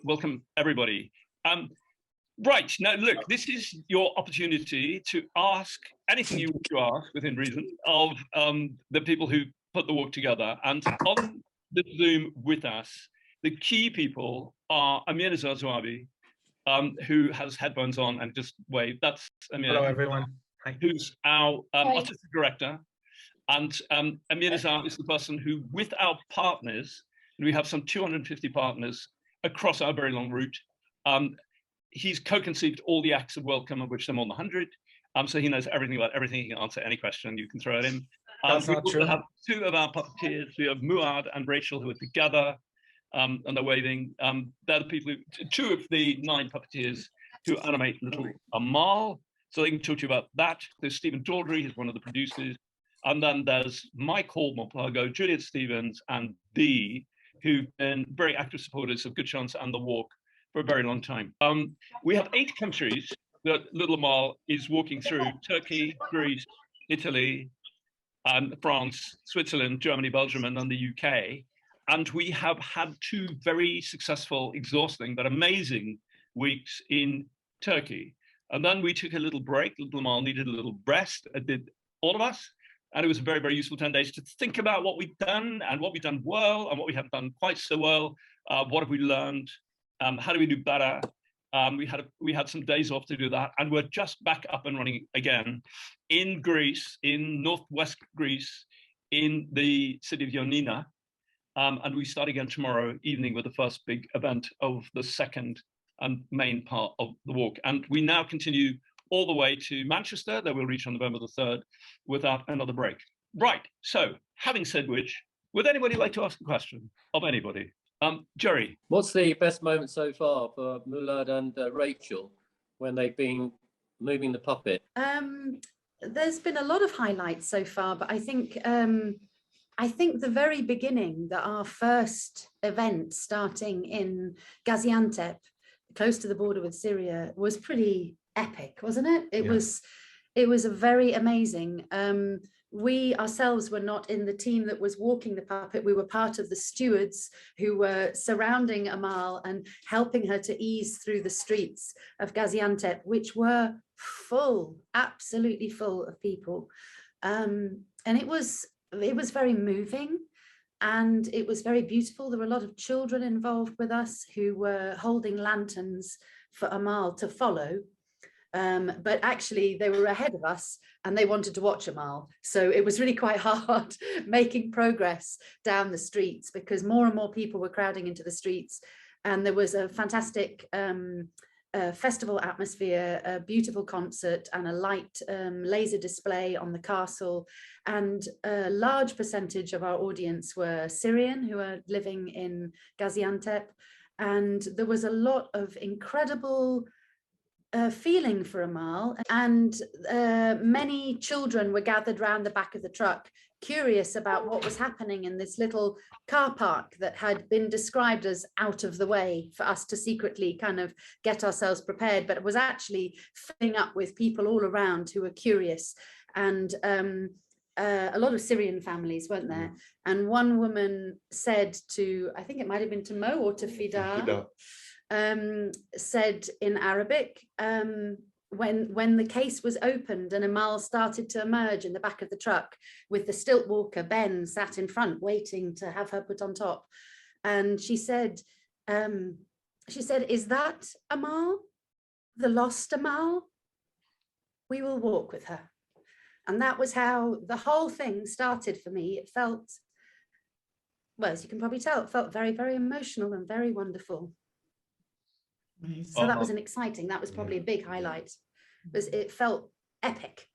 Welcome, everybody. Right, now look, this is your opportunity to ask anything you want to ask within reason of the people who put the walk together. And on the Zoom with us, the key people are Amir Zuabi, who has headphones on and just wave. That's Amir. Hello, everyone. Hi. Who's our artistic director. And Amir Nizar is the person who, with our partners, and we have some 250 partners across our very long route, he's co-conceived all the acts of welcome, of which there are more than 100. So he knows everything about everything. He can answer any question you can throw at him. That's not true. We have two of our puppeteers. We have Mouiad and Rachel, who are together, and they're waving. They're the people who, two of the 9 puppeteers who animate Little Amal. So they can talk to you about that. There's Stephen Daldry, who's one of the producers. And then there's Michael, Morpurgo, Juliet Stevenson, and V, who've been very active supporters of Good Chance and The Walk for a very long time. We have 8 countries that Little Amal is walking through: Turkey, Greece, Italy, France, Switzerland, Germany, Belgium, and then the UK. And we have had 2 very successful, exhausting, but amazing weeks in Turkey. And then we took a little break. Little Amal needed a little rest, as did all of us. And it was a very, very useful 10 days to think about what we've done and what we've done well and what we haven't done quite so well. What have we learned? How do we do better? We had some days off to do that, and we're just back up and running again in Greece, in northwest Greece, in the city of Ioannina. And we start again tomorrow evening with the first big event of the second and main part of the walk. And we now continue all the way to Manchester, that we'll reach on November the 3rd without another break. Right, so having said which, would anybody like to ask a question of anybody? Jerry. What's the best moment so far for Mouiad and Rachel when they've been moving the puppet? There's been a lot of highlights so far, but I think the very beginning, that our first event starting in Gaziantep, close to the border with Syria, was pretty epic, wasn't it? It was a very amazing. We ourselves were not in the team that was walking the puppet. We were part of the stewards who were surrounding Amal and helping her to ease through the streets of Gaziantep, which were full, absolutely full of people. And it was very moving, and it was very beautiful. There were a lot of children involved with us who were holding lanterns for Amal to follow. But actually they were ahead of us and they wanted to watch Amal. So it was really quite hard making progress down the streets, because more and more people were crowding into the streets. And there was a fantastic festival atmosphere, a beautiful concert, and a light laser display on the castle. And a large percentage of our audience were Syrian, who are living in Gaziantep. And there was a lot of incredible feeling for Amal, and many children were gathered around the back of the truck, curious about what was happening in this little car park that had been described as out of the way for us to secretly kind of get ourselves prepared, but it was actually filling up with people all around who were curious. And a lot of Syrian families, weren't there? And one woman said to, I think it might have been to Mo or to Fida, said in Arabic, when the case was opened and Amal started to emerge in the back of the truck with the stilt walker Ben sat in front waiting to have her put on top, and she said, "Is that Amal, the lost Amal? We will walk with her." And that was how the whole thing started for me. It felt, well, as you can probably tell, it felt very, very emotional and very wonderful. So that was an exciting, that was probably a big highlight, because it felt epic.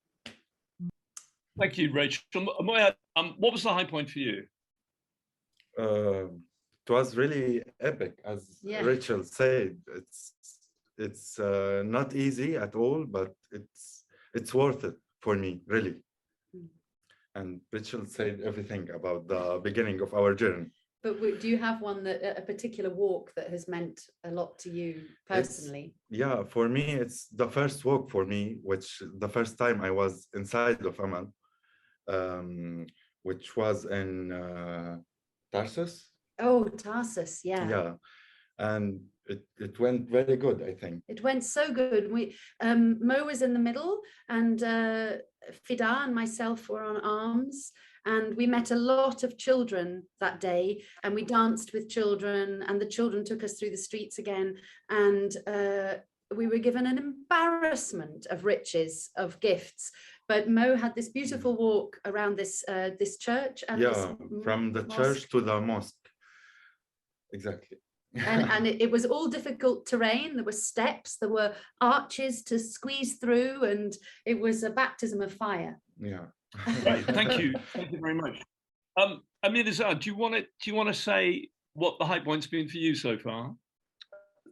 Thank you, Rachel. Mouiad, what was the high point for you? It was really epic, as Rachel said. It's not easy at all, but it's worth it for me, really. And Rachel said everything about the beginning of our journey. But do you have one, that a particular walk that has meant a lot to you personally? Yeah, for me, it's the first walk for me, which the first time I was inside of Amal, which was in Tarsus. Oh, Tarsus, yeah. Yeah, and it went very good, I think. It went so good. Mo was in the middle, and Fida and myself were on arms, and we met a lot of children that day, and we danced with children, and the children took us through the streets again, and we were given an embarrassment of riches of gifts. But Mo had this beautiful walk around this church, and from the church to the mosque. Exactly. and it was all difficult terrain. There were steps, there were arches to squeeze through, and it was a baptism of fire. Yeah. Right. Thank you very much. Amir, Nizar, do you want to say what the high point's been for you so far?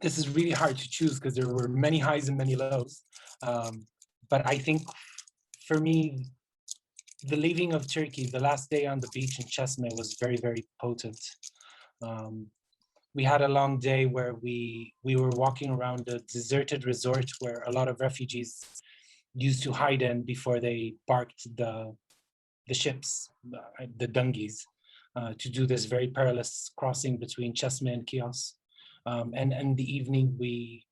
This is really hard to choose because there were many highs and many lows. But I think for me, the leaving of Turkey, the last day on the beach in Chesme was very, very potent. We had a long day where we were walking around a deserted resort where a lot of refugees used to hide in before they parked the ships, the dunghies, to do this very perilous crossing between Chesme and Chios. And in the evening, we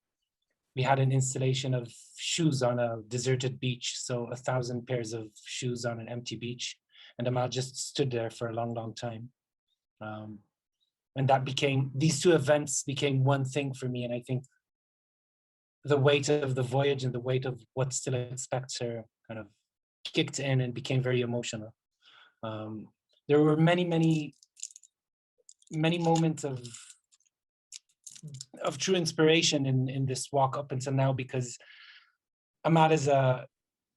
had an installation of shoes on a deserted beach, so 1,000 pairs of shoes on an empty beach. And Amal just stood there for a long, long time. And that these two events became one thing for me. And I think the weight of the voyage and the weight of what still expects her kind of kicked in and became very emotional. There were many, many, many moments of true inspiration in this walk up until now, because Amal is a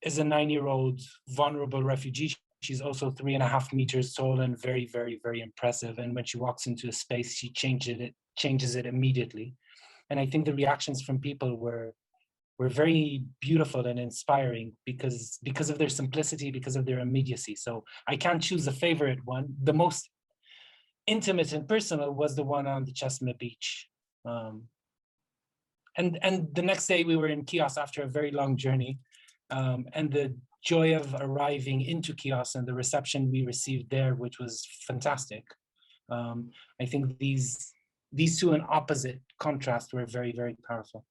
9-year-old vulnerable refugee. She's also 3.5 meters tall and very, very, very impressive. And when she walks into a space, she changes it immediately. And I think the reactions from people were very beautiful and inspiring because of their simplicity, because of their immediacy. So I can't choose a favorite one. The most intimate and personal was the one on the Chesme beach. And the next day we were in Chios after a very long journey, and the joy of arriving into Chios and the reception we received there, which was fantastic. I think these two in opposite contrast were very, very powerful.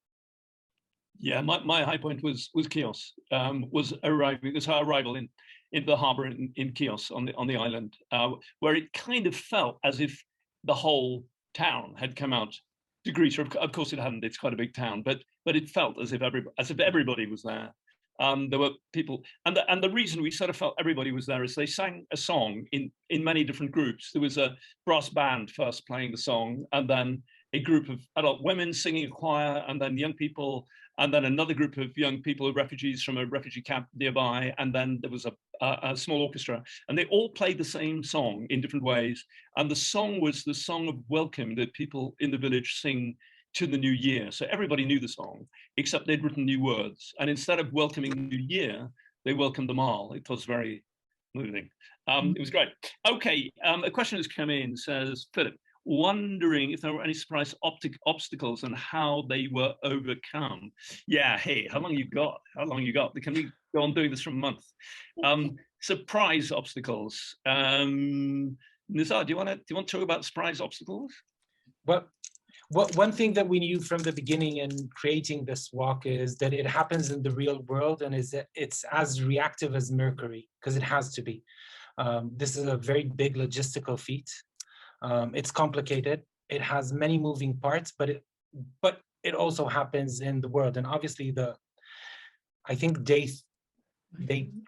Yeah, my high point was Chios, was arriving. This our arrival in the harbour in Chios on the island, where it kind of felt as if the whole town had come out to Greece. Of course, it hadn't. It's quite a big town, but it felt as if everybody was there. There were people, and the reason we sort of felt everybody was there is they sang a song in many different groups. There was a brass band first playing the song, and then a group of adult women singing a choir, and then young people, and then another group of young people, refugees from a refugee camp nearby, and then there was a small orchestra, and they all played the same song in different ways. And the song was the song of welcome that people in the village sing to the new year. So everybody knew the song, except they'd written new words. And instead of welcoming the new year, they welcomed them all. It was very moving. It was great. Okay, a question has come in, says, Philip, wondering if there were any surprise obstacles and how they were overcome. Yeah, hey, how long you got? Can we go on doing this for a month? Surprise obstacles. Nizar, do you want to talk about surprise obstacles? Well, one thing that we knew from the beginning in creating this walk is that it happens in the real world, and it's as reactive as Mercury, because it has to be. This is a very big logistical feat. It's complicated. It has many moving parts, but it also happens in the world. And obviously, I think day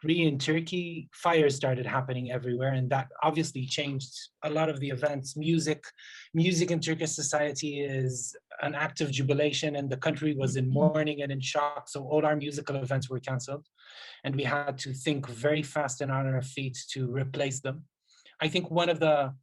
3 in Turkey, fires started happening everywhere, and that obviously changed a lot of the events. Music in Turkish society is an act of jubilation, and the country was in mourning and in shock. So all our musical events were canceled, and we had to think very fast and on our feet to replace them. I think one of the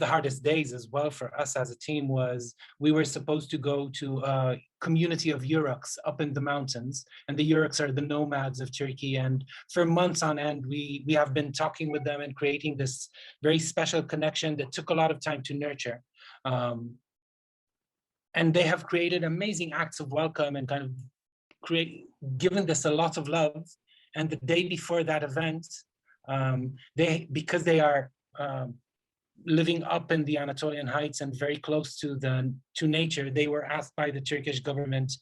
hardest days as well for us as a team was we were supposed to go to a community of Yuruks up in the mountains, and the Yuruks are the nomads of Turkey. And for months on end, we have been talking with them and creating this very special connection that took a lot of time to nurture. And they have created amazing acts of welcome and kind of given this a lot of love. And the day before that event, because they are living up in the Anatolian Heights and very close to nature, they were asked by the Turkish government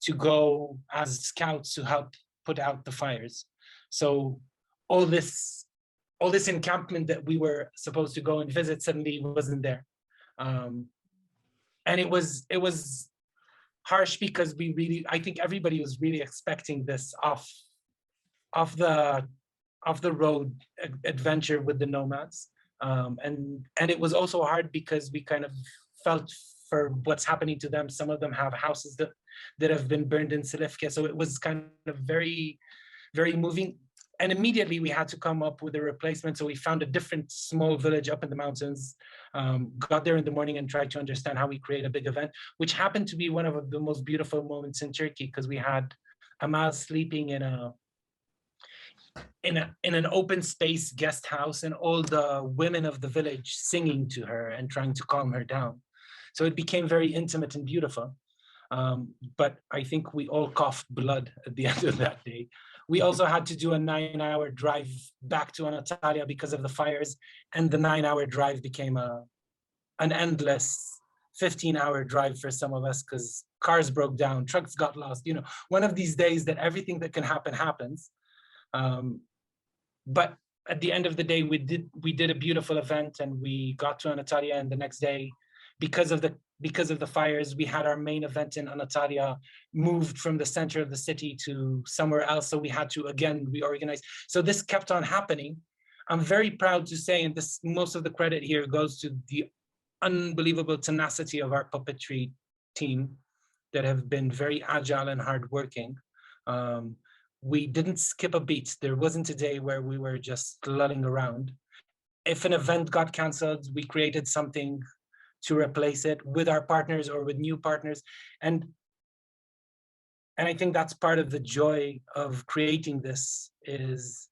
to go as scouts to help put out the fires. So all this encampment that we were supposed to go and visit suddenly wasn't there. And it was harsh because I think everybody was really expecting this off the road adventure with the nomads. And it was also hard because we kind of felt for what's happening to them. Some of them have houses that have been burned in Silifke. So it was kind of very, very moving. And immediately we had to come up with a replacement. So we found a different small village up in the mountains, got there in the morning and tried to understand how we create a big event, which happened to be one of the most beautiful moments in Turkey, because we had Amal sleeping in an open space guest house and all the women of the village singing to her and trying to calm her down. So it became very intimate and beautiful. But I think we all coughed blood at the end of that day. We also had to do a 9-hour drive back to Antalya because of the fires, and the 9-hour drive became an endless 15-hour drive for some of us because cars broke down, trucks got lost. You know, one of these days that everything that can happen happens. But at the end of the day, we did a beautiful event, and we got to Antalya, and the next day, because of the fires, we had our main event in Antalya moved from the center of the city to somewhere else. So we had to again reorganize. So this kept on happening. I'm very proud to say, and most of the credit here goes to the unbelievable tenacity of our puppetry team that have been very agile and hardworking. We didn't skip a beat. There wasn't a day where we were just lulling around. If an event got canceled, we created something to replace it with our partners or with new partners. And I think that's part of the joy of creating this, is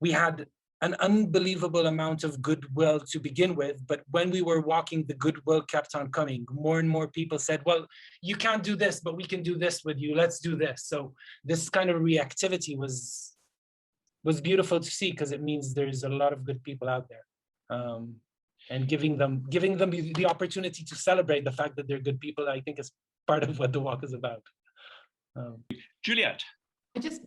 we had an unbelievable amount of goodwill to begin with, but when we were walking, the goodwill kept on coming. More and more people said, well, you can't do this, but we can do this with you, let's do this. So this kind of reactivity was beautiful to see, because it means there's a lot of good people out there. And giving them the opportunity to celebrate the fact that they're good people, I think is part of what the walk is about. Juliet. I just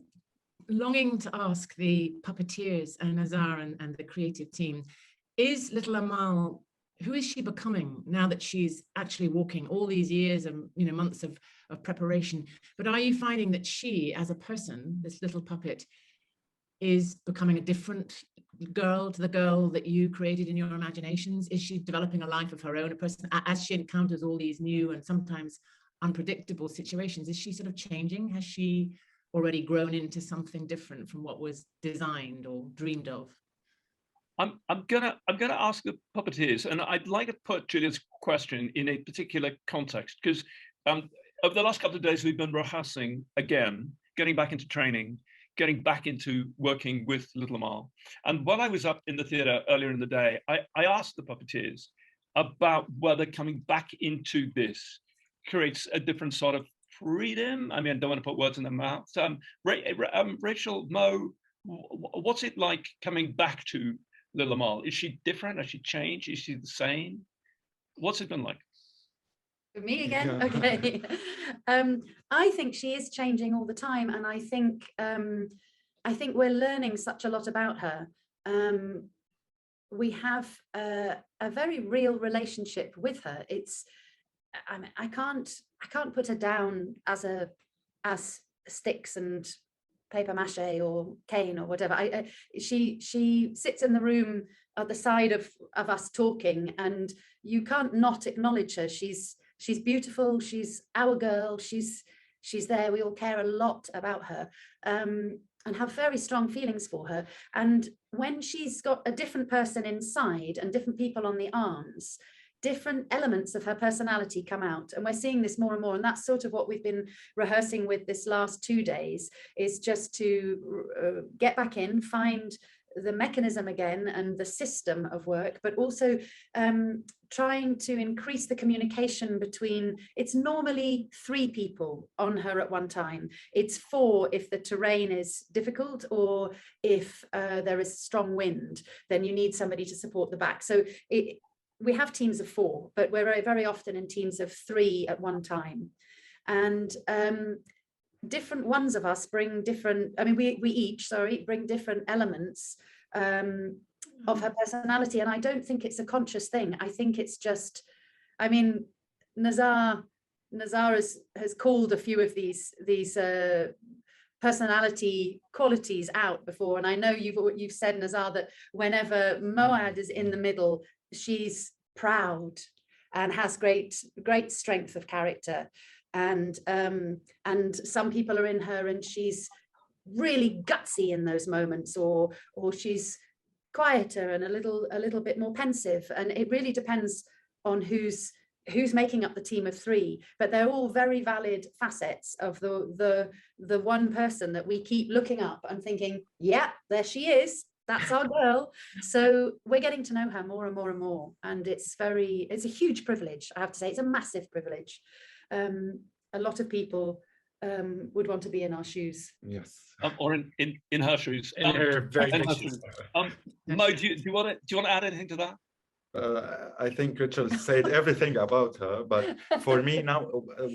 longing to ask the puppeteers and Nizar and the creative team, is Little Amal, who is she becoming now that she's actually walking all these years and months of preparation? But are you finding that she, as a person, this little puppet, is becoming a different girl to the girl that you created in your imaginations? Is she developing a life of her own, a person, as she encounters all these new and sometimes unpredictable situations? Is she sort of changing? Has she already grown into something different from what was designed or dreamed of? I'm gonna ask the puppeteers, and I'd like to put Juliet's question in a particular context, because over the last couple of days we've been rehearsing again, getting back into training, getting back into working with Little Amal. And while I was up in the theatre earlier in the day, I asked the puppeteers about whether coming back into this creates a different sort of freedom. I mean, I don't want to put words in their mouth. Rachel, Mo, what's it like coming back to Little Amal? Is she different? Has she changed? Is she the same? What's it been like? For me again? Yeah. Okay. I think she is changing all the time, and I think we're learning such a lot about her. We have a very real relationship with her. I can't put her down as sticks and paper mache or cane or whatever. She sits in the room at the side of us talking, and you can't not acknowledge her. She's beautiful. She's our girl. She's there. We all care a lot about her, and have very strong feelings for her. And when she's got a different person inside and different people on the arms, different elements of her personality come out. And we're seeing this more and more. And that's sort of what we've been rehearsing with this last 2 days, is just to get back in, find the mechanism again and the system of work, but also trying to increase the communication between, it's normally 3 people on her at one time. It's 4 if the terrain is difficult, or if there is strong wind, then you need somebody to support the back. So we have teams of 4, but we're very, very often in teams of 3 at one time. And different ones of us bring different, I mean, we each, bring different elements of her personality. And I don't think it's a conscious thing. I think it's just, I mean, Nizar has called a few of these personality qualities out before. And I know you've said, Nizar, that whenever Mouiad is in the middle, she's proud and has great strength of character. And some people are in her and she's really gutsy in those moments, or she's quieter and a little bit more pensive. And it really depends on who's making up the team of 3, but they're all very valid facets of the one person that we keep looking up and thinking, yeah, there she is. That's our girl. So we're getting to know her more and more and more. And it's a huge privilege. I have to say, it's a massive privilege. A lot of people would want to be in our shoes. Yes. Or in her shoes. In her very big shoes. Mo, do you want to add anything to that? I think Rachel said everything about her, but for me now,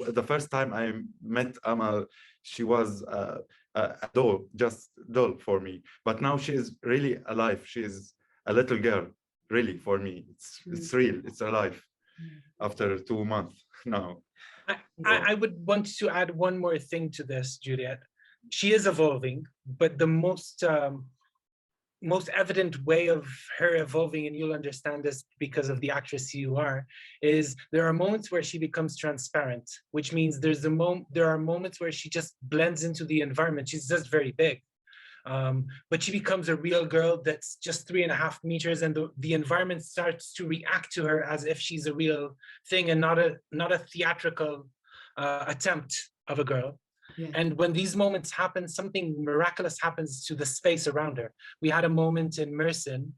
the first time I met Amal, she was a doll, just doll for me. But now she is really alive. She is a little girl, really, for me. It's real, it's alive after 2 months now. I would want to add one more thing to this, Juliet. She is evolving, but the most evident way of her evolving, and you'll understand this because of the actress you are, is there are moments where she becomes transparent, which means there are moments where she just blends into the environment. She's just very big. But she becomes a real girl that's just 3.5 meters, and the environment starts to react to her as if she's a real thing and not a theatrical attempt of a girl. Yeah. And when these moments happen, something miraculous happens to the space around her. We had a moment in Mersin,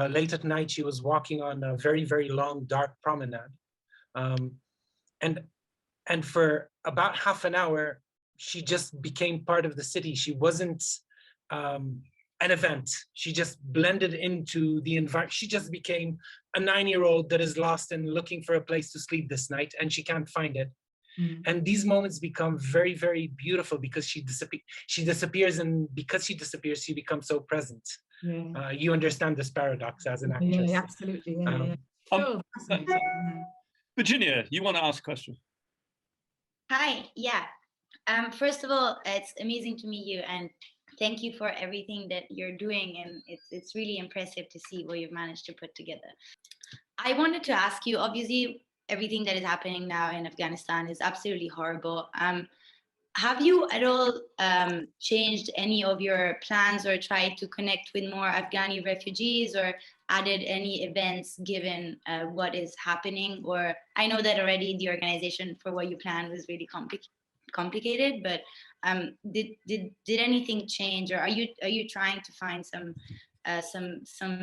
late at night. She was walking on a very, very long, dark promenade. And for about half an hour, she just became part of the city. She wasn't an event. She just blended into the environment. She just became a 9-year-old that is lost and looking for a place to sleep this night, and she can't find it. And these moments become very, very beautiful because she disappears, and because she disappears, she becomes so present. Yeah. You understand this paradox as an actress. Yeah, absolutely. Yeah, Sure, fascinating. Virginia, you want to ask a question? Hi, yeah. First of all, it's amazing to meet you, and thank you for everything that you're doing. And it's really impressive to see what you've managed to put together. I wanted to ask you, obviously, everything that is happening now in Afghanistan is absolutely horrible. Have you at all changed any of your plans or tried to connect with more Afghani refugees, or added any events given what is happening? Or I know that already the organization for what you planned was really complicated, but did anything change, or are you trying to find some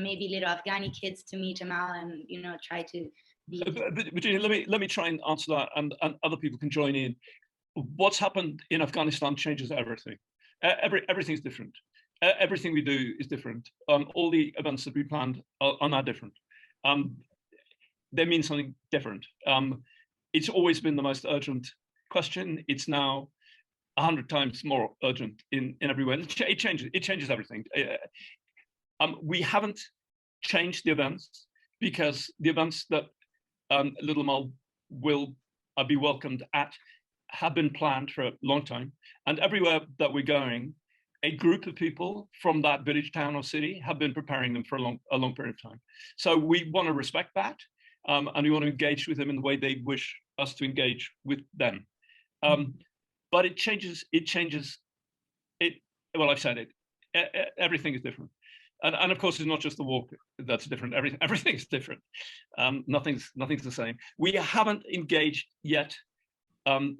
maybe little Afghani kids to meet Amal and try to be... Virginia, let me try and answer that, and other people can join in. What's happened in Afghanistan changes everything. Everything's different. Everything we do is different. All the events that we planned are now different. They mean something different. It's always been the most urgent question. It's now 100 times more urgent in every way. It changes everything. We haven't changed the events because the events that Little Amal will be welcomed at have been planned for a long time. And everywhere that we're going, a group of people from that village, town, or city have been preparing them for a long period of time. So we want to respect that, and we want to engage with them in the way they wish us to engage with them. But it changes. Well, I've said it. Everything is different. And of course, it's not just the walk that's different. Everything's different. Nothing's the same. We haven't engaged yet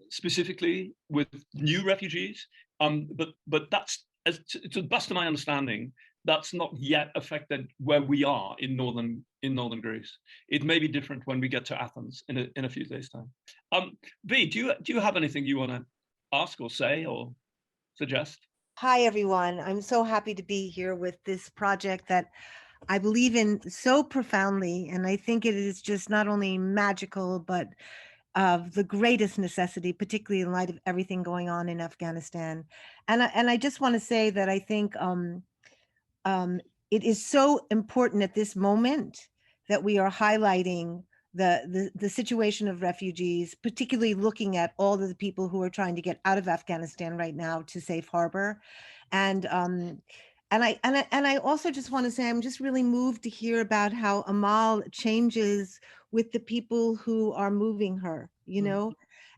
specifically with new refugees, but that's, to the best of my understanding, that's not yet affected where we are in northern Greece. It may be different when we get to Athens in a few days' time. V, do you have anything you want to ask or say or suggest? Hi, everyone. I'm so happy to be here with this project that I believe in so profoundly. And I think it is just not only magical, but of the greatest necessity, particularly in light of everything going on in Afghanistan. And I just want to say that I think it is so important at this moment that we are highlighting the situation of refugees, particularly looking at all of the people who are trying to get out of Afghanistan right now to safe harbor. And I also just want to say I'm just really moved to hear about how Amal changes with the people who are moving her, you know.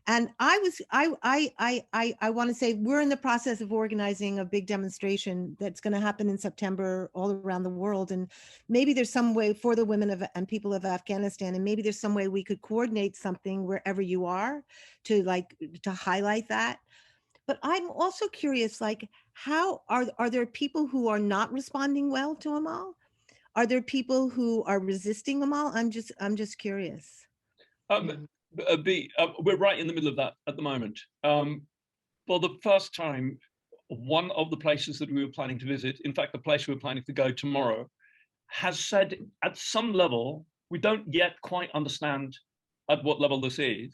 And I want to say we're in the process of organizing a big demonstration that's going to happen in September all around the world. And maybe there's some way for the women and people of Afghanistan, and maybe there's some way we could coordinate something wherever you are to highlight that. But I'm also curious, like, how are there people who are not responding well to Amal? Are there people who are resisting Amal? I'm just curious. We're right in the middle of that at the moment. For the first time, one of the places that we were planning to visit, in fact, the place we were planning to go tomorrow, has said at some level, we don't yet quite understand at what level this is,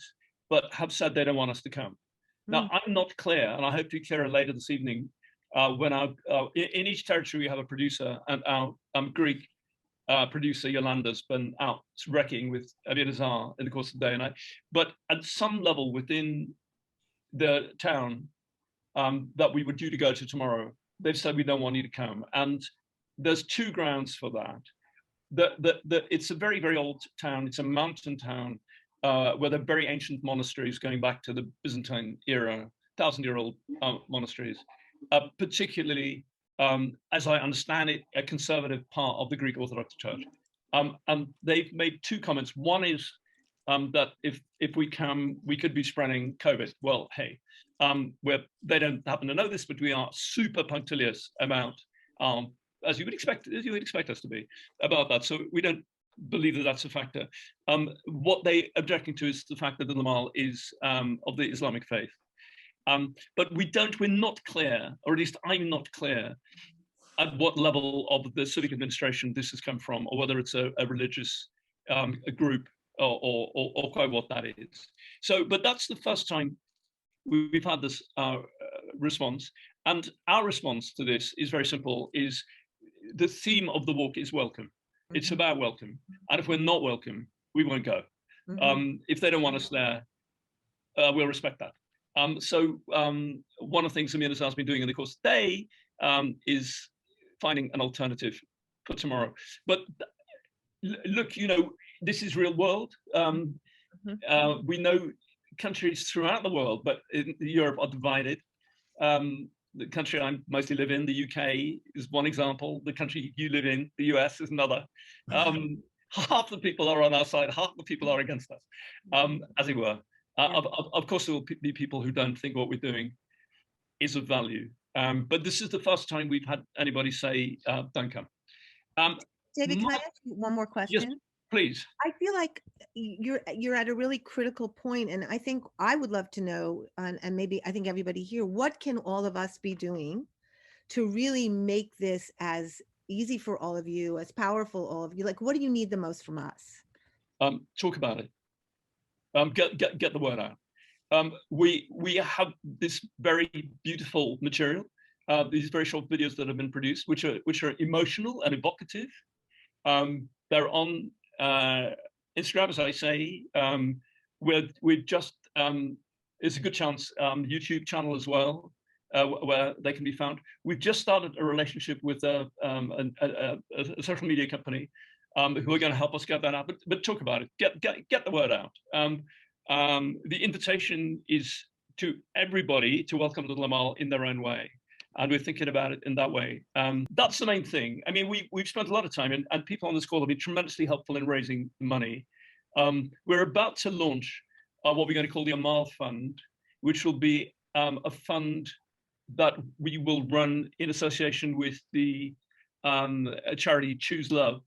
but have said they don't want us to come. Now, I'm not clear, and I hope to be clearer later this evening, when in each territory we have a producer, and our Greek producer Yolanda's been out wrecking with Amir Nizar in the course of the day and night. But at some level within the town that we were due to go to tomorrow, they've said we don't want you to come. And there's two grounds for that. It's a very, very old town. It's a mountain town where there are very ancient monasteries going back to the Byzantine era, 1,000-year-old monasteries, particularly as I understand it, a conservative part of the Greek Orthodox Church. And they've made two comments. One is that if we come, we could be spreading COVID. Well, hey, they don't happen to know this, but we are super punctilious about, as you would expect us to be, about that. So we don't believe that that's a factor. What they objecting to is the fact that the Amal is of the Islamic faith. But we're not clear, or at least I'm not clear, at what level of the civic administration this has come from, or whether it's a religious a group, or quite what that is. So, but that's the first time we've had this response. And our response to this is very simple, is the theme of the walk is welcome. It's about welcome. And if we're not welcome, we won't go. If they don't want us there, we'll respect that. So one of the things Amir has been doing in the course of the day is finding an alternative for tomorrow. But look, you know, this is real world. We know countries throughout the world, but in Europe are divided. The country I mostly live in, the UK, is one example. The country you live in, the US, is another. Half the people are on our side, half the people are against us, as it were. Of course, there will be people who don't think what we're doing is of value. But this is the first time we've had anybody say, don't come. David, can I ask you one more question? Yes, please. I feel like you're at a really critical point, and I think I would love to know, and maybe I think everybody here, what can all of us be doing to really make this as easy for all of you, as powerful all of you? Like, what do you need the most from us? Talk about it. Get the word out. We have this very beautiful material, these very short videos that have been produced, which are emotional and evocative. They're on Instagram, as I say. We've just it's a good chance YouTube channel as well, where they can be found. We've just started a relationship with a social media company who are going to help us get that out. But talk about it. Get the word out. The invitation is to everybody to welcome Little Amal in their own way, and we're thinking about it in that way. That's the main thing. I mean, we've spent a lot of time, and people on this call have been tremendously helpful in raising money. We're about to launch what we're going to call the Amal Fund, which will be a fund that we will run in association with the a charity, Choose Love,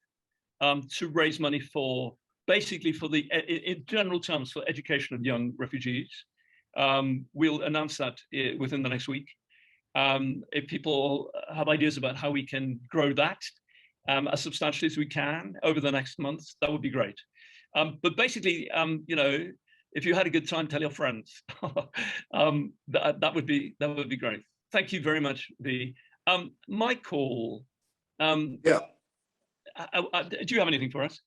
to raise money for basically for the, in general terms, for education of young refugees. We'll announce that within the next week. If people have ideas about how we can grow that as substantially as we can over the next months, that would be great. But basically, you know, if you had a good time, tell your friends. That would be great. Thank you very much, V. Michael. Yeah. Do you have anything for us?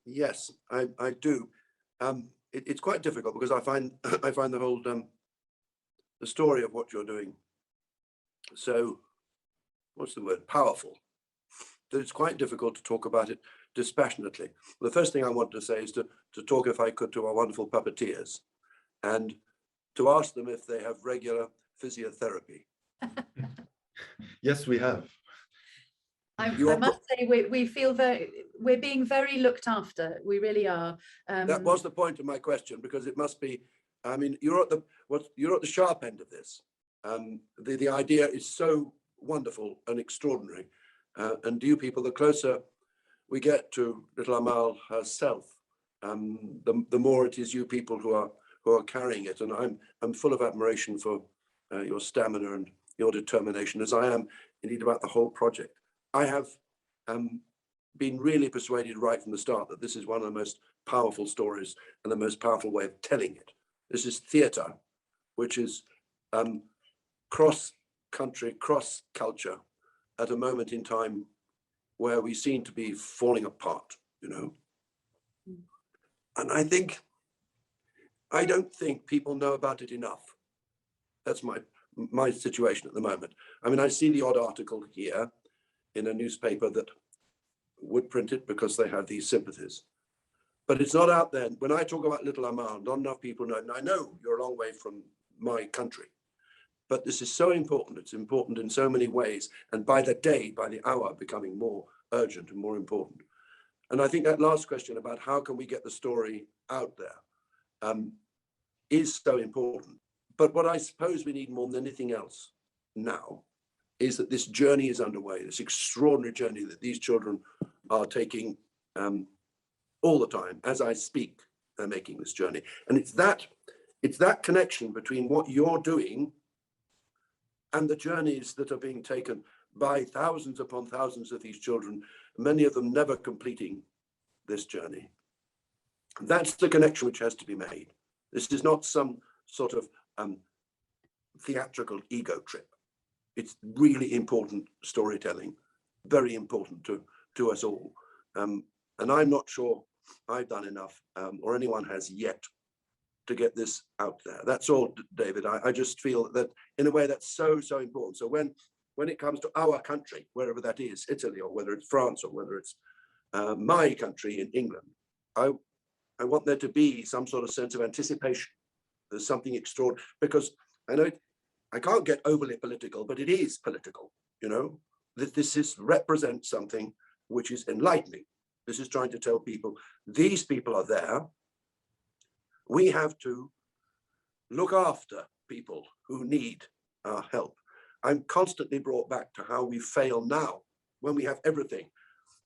Yes, I do. It's quite difficult because I find the whole the story of what you're doing so, what's the word, powerful, that it's quite difficult to talk about it dispassionately. The first thing I want to say is to talk, if I could, to our wonderful puppeteers and to ask them if they have regular physiotherapy. Yes, we have. I must say we feel we're being very looked after. We really are. That was the point of my question, because it must be. I mean, you're at the sharp end of this. The idea is so wonderful and extraordinary, and you people, the closer we get to Little Amal herself, the more it is you people who are carrying it. And I'm full of admiration for your stamina and your determination, as I am indeed about the whole project. I have been really persuaded right from the start that this is one of the most powerful stories and the most powerful way of telling it. This is theatre, which is cross-country, cross-culture, at a moment in time where we seem to be falling apart, you know. And I don't think people know about it enough. That's my situation at the moment. I mean, I see the odd article here in a newspaper that would print it because they have these sympathies. But it's not out there. When I talk about Little Amal, not enough people know. And I know you're a long way from my country, but this is so important. It's important in so many ways. And by the day, by the hour, becoming more urgent and more important. And I think that last question about how can we get the story out there is so important. But what I suppose we need more than anything else now is that this journey is underway, this extraordinary journey that these children are taking all the time. As I speak, they're making this journey. And it's that connection between what you're doing and the journeys that are being taken by thousands upon thousands of these children, many of them never completing this journey. That's the connection which has to be made. This is not some sort of theatrical ego trip. It's really important storytelling, very important to us all. And I'm not sure I've done enough, or anyone has yet, to get this out there. That's all, David. I just feel that in a way that's so important. So when it comes to our country, wherever that is, Italy, or whether it's France, or whether it's my country in England, I want there to be some sort of sense of anticipation. There's something extraordinary, because I know I can't get overly political, but it is political, you know. This represents something which is enlightening. This is trying to tell people, these people are there. We have to look after people who need our help. I'm constantly brought back to how we fail now when we have everything.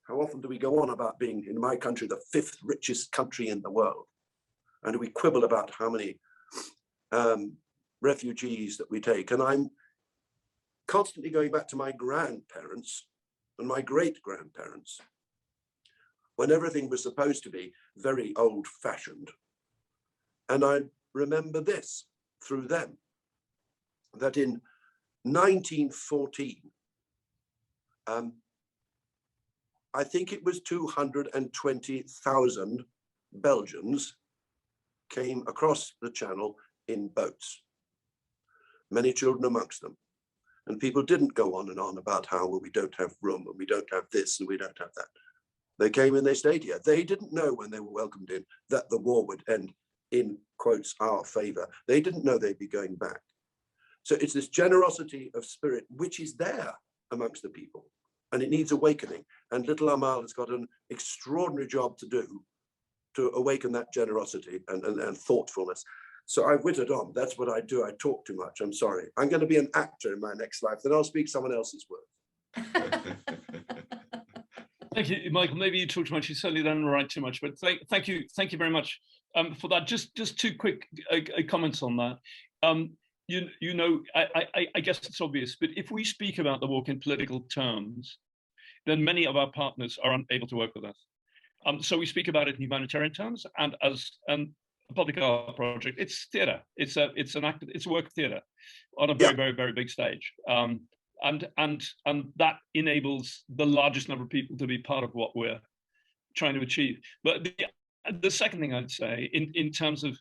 How often do we go on about being, in my country, the 5th richest country in the world? And we quibble about how many refugees that we take. And I'm constantly going back to my grandparents and my great-grandparents, when everything was supposed to be very old-fashioned. And I remember this through them, that in 1914, I think it was 220,000 Belgians came across the channel in boats, many children amongst them. And people didn't go on and on about how, well, we don't have room and we don't have this and we don't have that. They came and they stayed here. They didn't know when they were welcomed in that the war would end in, quotes, our favor. They didn't know they'd be going back. So it's this generosity of spirit which is there amongst the people, and it needs awakening. And Little Amal has got an extraordinary job to do to awaken that generosity and thoughtfulness. So I've whittled on. That's what I do. I talk too much. I'm sorry. I'm going to be an actor in my next life. Then I'll speak someone else's words. Thank you, Michael. Maybe you talk too much. You certainly don't write too much, but thank you very much for that. Just two quick comments on that. You know, I guess it's obvious, but if we speak about the walk in political terms, then many of our partners are unable to work with us. So we speak about it in humanitarian terms, and as a public art project, it's theatre. It's a work of theatre on a very big stage. And that enables the largest number of people to be part of what we're trying to achieve. But the second thing I'd say, in terms of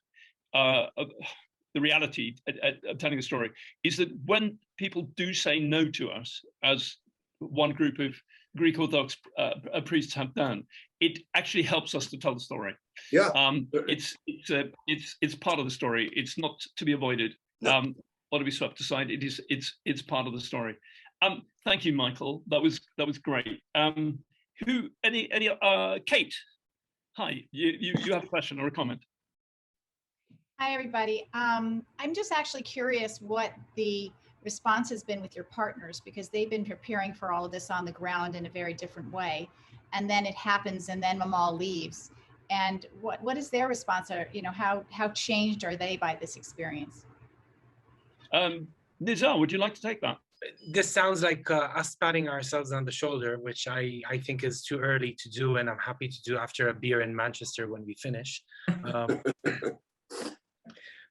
the reality of telling a story, is that when people do say no to us, as one group of Greek Orthodox priests have done, it actually helps us to tell the story. Yeah, it's part of the story. It's not to be avoided. No. Or to be swept aside. It's part of the story. Thank you, Michael. That was great. Kate? Hi. You have a question or a comment? Hi, everybody. I'm just actually curious what the response has been with your partners, because they've been preparing for all of this on the ground in a very different way, and then it happens, and then Amal leaves. And what is their response? Or, you know, how changed are they by this experience? Nizar, would you like to take that? This sounds like us patting ourselves on the shoulder, which I think is too early to do, and I'm happy to do after a beer in Manchester when we finish.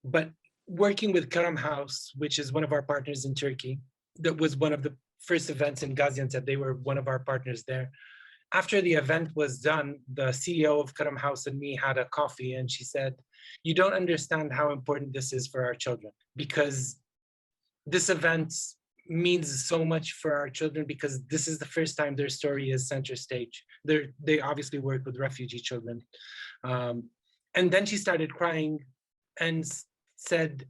But working with Karam House, which is one of our partners in Turkey, that was one of the first events in Gaziantep. They were one of our partners there. After the event was done, the CEO of Karam House and me had a coffee, and she said, "You don't understand how important this is for our children, because this event means so much for our children, because this is the first time their story is center stage. They obviously work with refugee children." And then she started crying and said,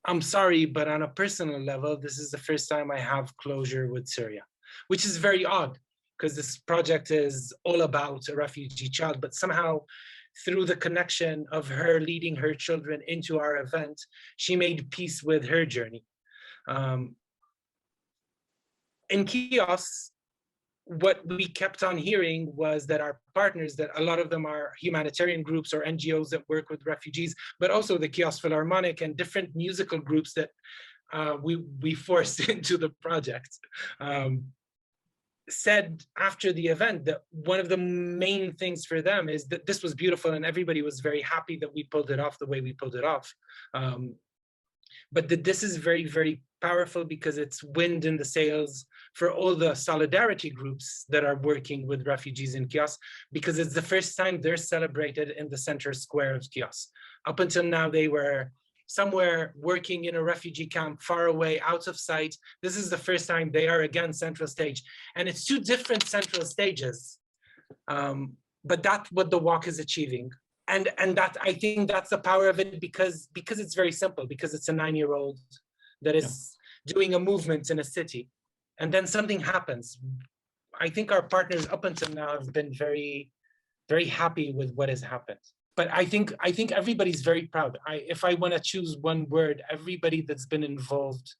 "I'm sorry, but on a personal level, this is the first time I have closure with Syria," which is very odd, because this project is all about a refugee child, but somehow through the connection of her leading her children into our event, she made peace with her journey. In Chios, what we kept on hearing was that our partners, that a lot of them are humanitarian groups or NGOs that work with refugees, but also the Chios Philharmonic and different musical groups that we forced into the project, said after the event that one of the main things for them is that this was beautiful, and everybody was very happy that we pulled it off the way we pulled it off. But that this is very powerful, because it's wind in the sails for all the solidarity groups that are working with refugees in Chios, because it's the first time they're celebrated in the center square of Chios. Up until now, they were somewhere working in a refugee camp far away, out of sight. This is the first time they are again central stage. And it's two different central stages. But that's what the walk is achieving. And that, I think that's the power of it, because it's very simple, because it's a 9-year-old that is doing a movement in a city, and then something happens. I think our partners up until now have been very happy with what has happened. But I think everybody's very proud. If I want to choose one word, everybody that's been involved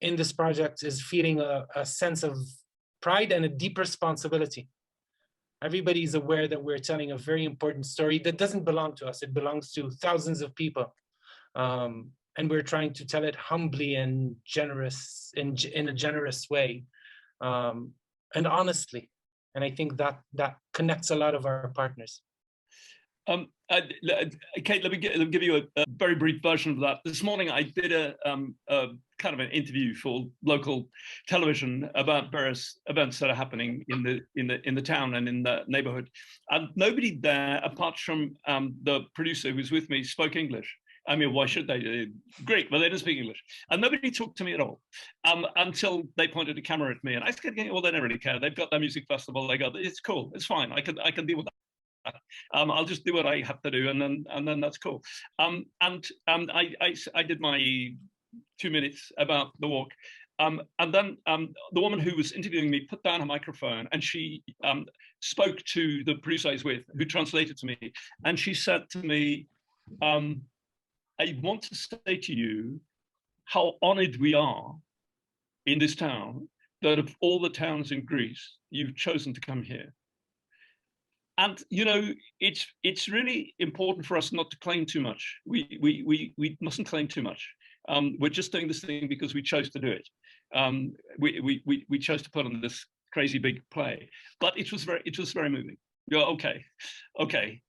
in this project is feeling a sense of pride and a deep responsibility. Everybody's aware that we're telling a very important story that doesn't belong to us. It belongs to thousands of people. And we're trying to tell it humbly and generous, in a generous way, and honestly. And I think that connects a lot of our partners. Kate, let me give you a very brief version of that. This morning, I did a kind of an interview for local television about various events that are happening in the town and in the neighborhood, and nobody there, apart from the producer who was with me, spoke English. I mean, why should they? Greek, but they didn't speak English, and nobody talked to me at all until they pointed a camera at me, and I said, "Well, they don't really care. They've got their music festival. It's cool. It's fine. I can deal with that. I'll just do what I have to do, and then that's cool." I did my 2 minutes about the walk, and then the woman who was interviewing me put down her microphone, and she spoke to the producer I was with, who translated to me, and she said to me, "I want to say to you how honored we are in this town that of all the towns in Greece, you've chosen to come here. And you know, it's really important for us not to claim too much. We mustn't claim too much. We're just doing this thing because we chose to do it. We chose to put on this crazy big play, but it was very moving. Yeah, okay.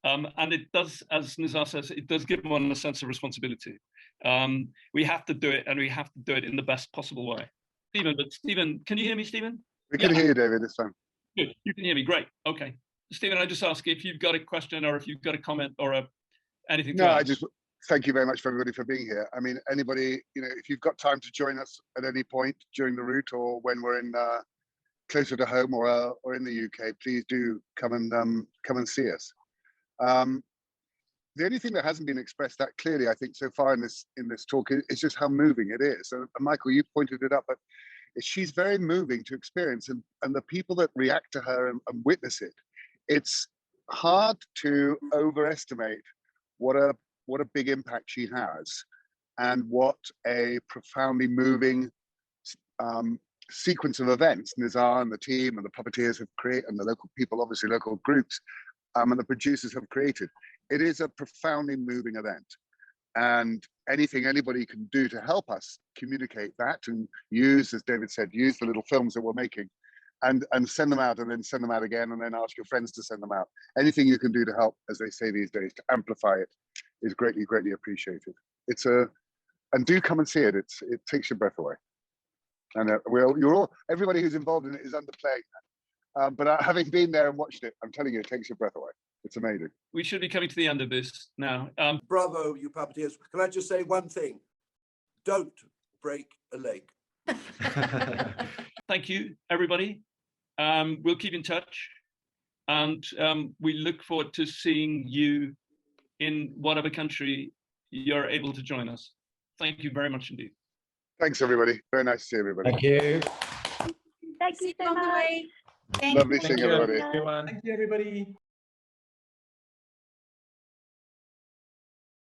And it does, as Nizar says, it does give one a sense of responsibility. We have to do it, and we have to do it in the best possible way. Stephen, can you hear me, Stephen? We can hear you, David, this time. Good, you can hear me, great, okay. Stephen, I just ask if you've got a question or if you've got a comment or anything. No, I just thank you very much for everybody for being here. I mean, anybody, you know, if you've got time to join us at any point during the route or when we're in closer to home or in the UK, please do come and see us. The only thing that hasn't been expressed that clearly, I think, so far in this talk is just how moving it is. So, Michael, you pointed it up, but she's very moving to experience, and the people that react to her and witness it. It's hard to overestimate what a big impact she has, and what a profoundly moving sequence of events Nizar and the team and the puppeteers have created, and the local people, obviously local groups, and the producers have created. It is a profoundly moving event, and anything anybody can do to help us communicate that and use, as David said, use the little films that we're making and send them out, and then send them out again, and then ask your friends to send them out. Anything you can do to help, as they say these days, to amplify it is greatly appreciated. And do come and see it. It takes your breath away. And everybody who's involved in it is underplaying that. But having been there and watched it, I'm telling you, it takes your breath away. It's amazing. We should be coming to the end of this now. Bravo, you puppeteers. Can I just say one thing? Don't break a leg. Thank you, everybody. We'll keep in touch, and we look forward to seeing you in whatever country you're able to join us. Thank you very much indeed. Thanks, everybody. Very nice to see everybody. Thank you. Thank you so much. Lovely seeing everybody. Thank you, everybody.